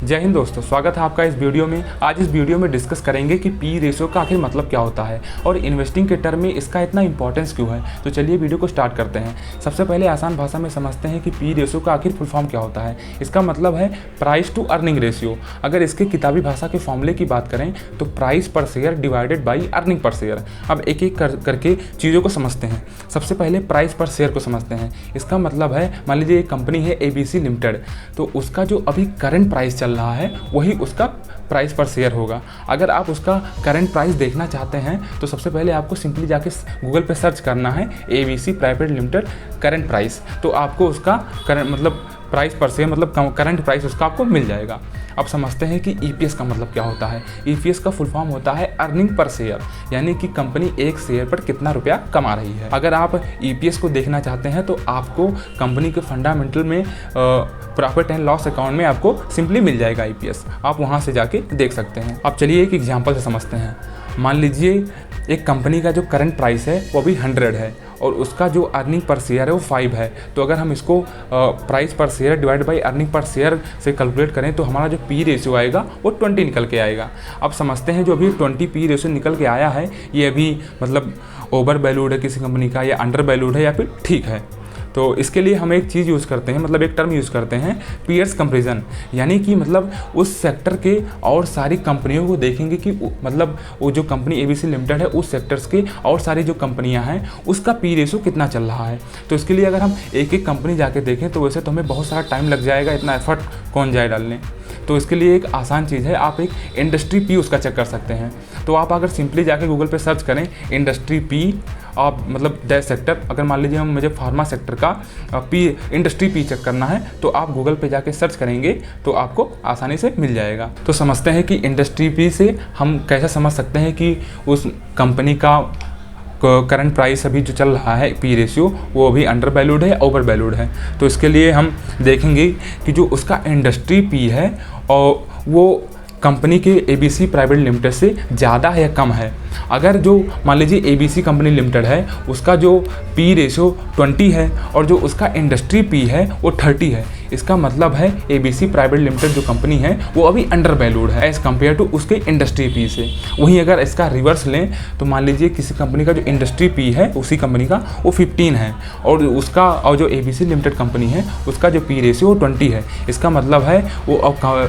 जय हिंद दोस्तों, स्वागत है आपका इस वीडियो में। आज इस वीडियो में डिस्कस करेंगे कि पी रेशियो का आखिर मतलब क्या होता है और इन्वेस्टिंग के टर्म में इसका इतना इंपॉर्टेंस क्यों है। तो चलिए वीडियो को स्टार्ट करते हैं। सबसे पहले आसान भाषा में समझते हैं कि पी रेशियो का आखिर फुल फॉर्म क्या होता है। इसका मतलब है प्राइस टू अर्निंग रेशियो। अगर इसके किताबी भाषा के फॉर्मूले की बात करें तो प्राइस पर share divided by earning per share. अब एक एक करके चीज़ों को समझते हैं। सबसे पहले प्राइस पर शेयर को समझते हैं। इसका मतलब है, मान लीजिए एक कंपनी है ABC लिमिटेड, तो उसका जो अभी करंट प्राइस चल रहा है वही उसका प्राइस पर शेयर होगा। अगर आप उसका करंट प्राइस देखना चाहते हैं तो सबसे पहले आपको सिंपली जाके गूगल पे सर्च करना है ABC private limited current price, तो आपको उसका करंट मतलब प्राइस पर शेयर मतलब करंट प्राइस उसका आपको मिल जाएगा। अब समझते हैं कि EPS का मतलब क्या होता है। EPS का फुल फॉर्म होता है अर्निंग पर शेयर, यानी कि कंपनी एक शेयर पर कितना रुपया कमा रही है। अगर आप EPS को देखना चाहते हैं तो आपको कंपनी के फंडामेंटल में प्रॉफिट एंड लॉस अकाउंट में आपको सिंपली मिल जाएगा EPS, आप वहाँ से जाके देख सकते हैं। अब चलिए एक एग्जाम्पल से समझते हैं। मान लीजिए एक कंपनी का जो करंट प्राइस है वो भी 100 है और उसका जो अर्निंग पर शेयर है वो 5 है। तो अगर हम इसको प्राइस पर share divide by earning per share से कैलकुलेट करें तो हमारा जो पी रेशियो आएगा वो 20 निकल के आएगा। अब समझते हैं जो अभी 20 पी रेशियो निकल के आया है ये अभी मतलब ओवर वैल्यूड है किसी कंपनी का, या अंडर वैल्यूड है, या फिर ठीक है। तो इसके लिए हम एक चीज़ यूज़ करते हैं, मतलब एक टर्म यूज़ करते हैं पीयर्स कंपैरिजन, यानी कि मतलब उस सेक्टर के और सारी कंपनियों को देखेंगे कि मतलब वो जो कंपनी ABC लिमिटेड है उस सेक्टर्स के और सारी जो कंपनियां हैं उसका पी रेशियो कितना चल रहा है। तो इसके लिए अगर हम एक एक कंपनी जाके देखें तो वैसे तो हमें बहुत सारा टाइम लग जाएगा, इतना एफर्ट कौन जाए डालने। तो इसके लिए एक आसान चीज़ है, आप एक इंडस्ट्री पी उसका चेक कर सकते हैं। तो आप अगर सिंपली जाके गूगल पे सर्च करें इंडस्ट्री पी, आप मतलब डैश सेक्टर, अगर मान लीजिए मुझे फार्मा सेक्टर का पी इंडस्ट्री पी चेक करना है तो आप गूगल पे जाके सर्च करेंगे तो आपको आसानी से मिल जाएगा। तो समझते हैं कि इंडस्ट्री पी से हम कैसे समझ सकते हैं कि उस कंपनी का करंट प्राइस अभी जो चल रहा है पी रेशियो वो अभी अंडर वैल्यूड है, ओवर वैल्यूड है। तो इसके लिए हम देखेंगे कि जो उसका इंडस्ट्री पी है और वो कंपनी के ABC प्राइवेट लिमिटेड से ज़्यादा है या कम है। अगर जो मान लीजिए ABC कंपनी लिमिटेड है उसका जो पी रेशियो 20 है और जो उसका इंडस्ट्री पी है वो 30 है, इसका मतलब है ABC प्राइवेट लिमिटेड जो कंपनी है वो अभी अंडर वैल्यूड है एज़ कम्पेयर टू उसके इंडस्ट्री पी से। वहीं अगर इसका रिवर्स लें तो मान लीजिए किसी कंपनी का जो इंडस्ट्री पी है उसी कंपनी का वो 15 है और उसका और जो ABC लिमिटेड कंपनी है उसका जो पी रेशियो वो 20 है, इसका मतलब है वो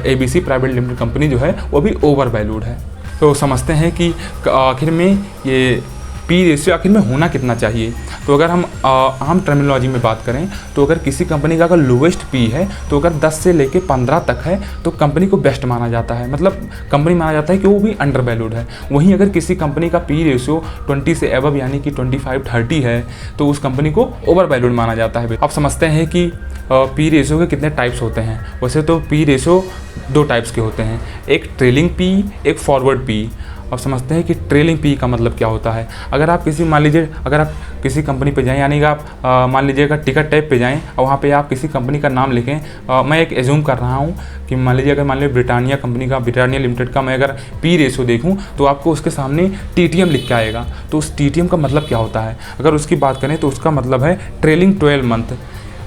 ABC प्राइवेट लिमिटेड कंपनी जो है वो भी ओवर वैल्यूड है। तो समझते हैं कि आखिर में ये पी रेशियो आखिर में होना कितना चाहिए। तो अगर हम आम टर्मिनोलॉजी में बात करें तो अगर किसी कंपनी का अगर लोवेस्ट पी है तो अगर 10 से लेके 15 तक है तो कंपनी को बेस्ट माना जाता है, मतलब कंपनी माना जाता है कि वो भी अंडर वैल्यूड है। वहीं अगर किसी कंपनी का पी रेशियो 20 से एबव यानी कि 25-30 है तो उस कंपनी को ओवर वैल्यूड माना जाता है। अब समझते हैं कि पी रेशियो के कितने टाइप्स होते हैं। वैसे तो पी रेशियो 2 टाइप्स के होते हैं, एक ट्रेलिंग पी, एक फॉरवर्ड पी। अब समझते हैं कि ट्रेलिंग पी का मतलब क्या होता है। अगर आप किसी मान लीजिए अगर आप किसी कंपनी पे जाएं, यानी कि आप मान लीजिए अगर टिकट टैब पे जाएं और वहाँ पे आप किसी कंपनी का नाम लिखें, मैं एक एज्यूम कर रहा हूँ कि मान लीजिए अगर मान लीजिए ब्रिटानिया कंपनी का, ब्रिटानिया लिमिटेड का मैं अगर पी रेशियो देखूँ तो आपको उसके सामने TTM लिख के आएगा। तो उस TTM का मतलब क्या होता है, अगर उसकी बात करें तो उसका मतलब है ट्रेलिंग 12 मंथ।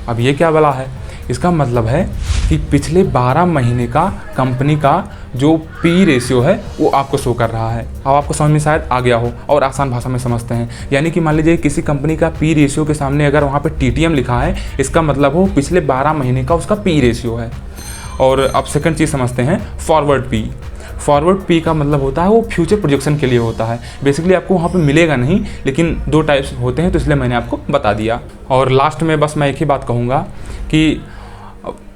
अब ये क्या वाला है, इसका मतलब है कि पिछले 12 महीने का कंपनी का जो पी रेशियो है वो आपको शो कर रहा है। अब आपको समझ में शायद आ गया हो और आसान भाषा में समझते हैं, यानी कि मान लीजिए किसी कंपनी का पी रेशियो के सामने अगर वहाँ पे TTM लिखा है इसका मतलब हो पिछले 12 महीने का उसका पी रेशियो है। और अब सेकंड चीज़ समझते हैं फॉरवर्ड पी। फॉरवर्ड पी का मतलब होता है वो फ्यूचर प्रोजेक्शन के लिए होता है। बेसिकली आपको वहाँ पे मिलेगा नहीं, लेकिन 2 टाइप्स होते हैं तो इसलिए मैंने आपको बता दिया। और लास्ट में बस मैं एक ही बात कहूँगा कि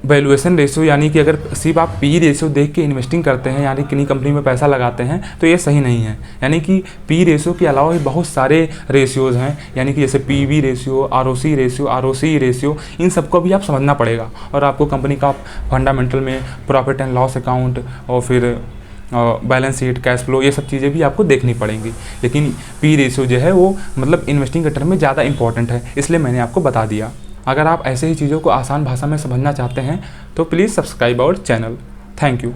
वैल्यूएशन रेशियो, यानी कि अगर सिर्फ आप पी रेशियो देख के इन्वेस्टिंग करते हैं यानी किन्हीं कंपनी में पैसा लगाते हैं तो ये सही नहीं है। यानी कि पी रेशियो के अलावा भी बहुत सारे रेशियोज़ हैं, यानी कि जैसे PV ratio, ROC ratio, ROC ratio, इन सबको भी आप समझना पड़ेगा। और आपको कंपनी का फंडामेंटल में प्रॉफिट एंड लॉस अकाउंट और फिर बैलेंस शीट, कैश फ्लो, ये सब चीज़ें भी आपको देखनी पड़ेंगी। लेकिन पी रेशियो जो है वो मतलब इन्वेस्टिंग के टर्म में ज़्यादा इंपॉर्टेंट है, इसलिए मैंने आपको बता दिया। अगर आप ऐसे ही चीज़ों को आसान भाषा में समझना चाहते हैं तो please subscribe our channel. Thank you.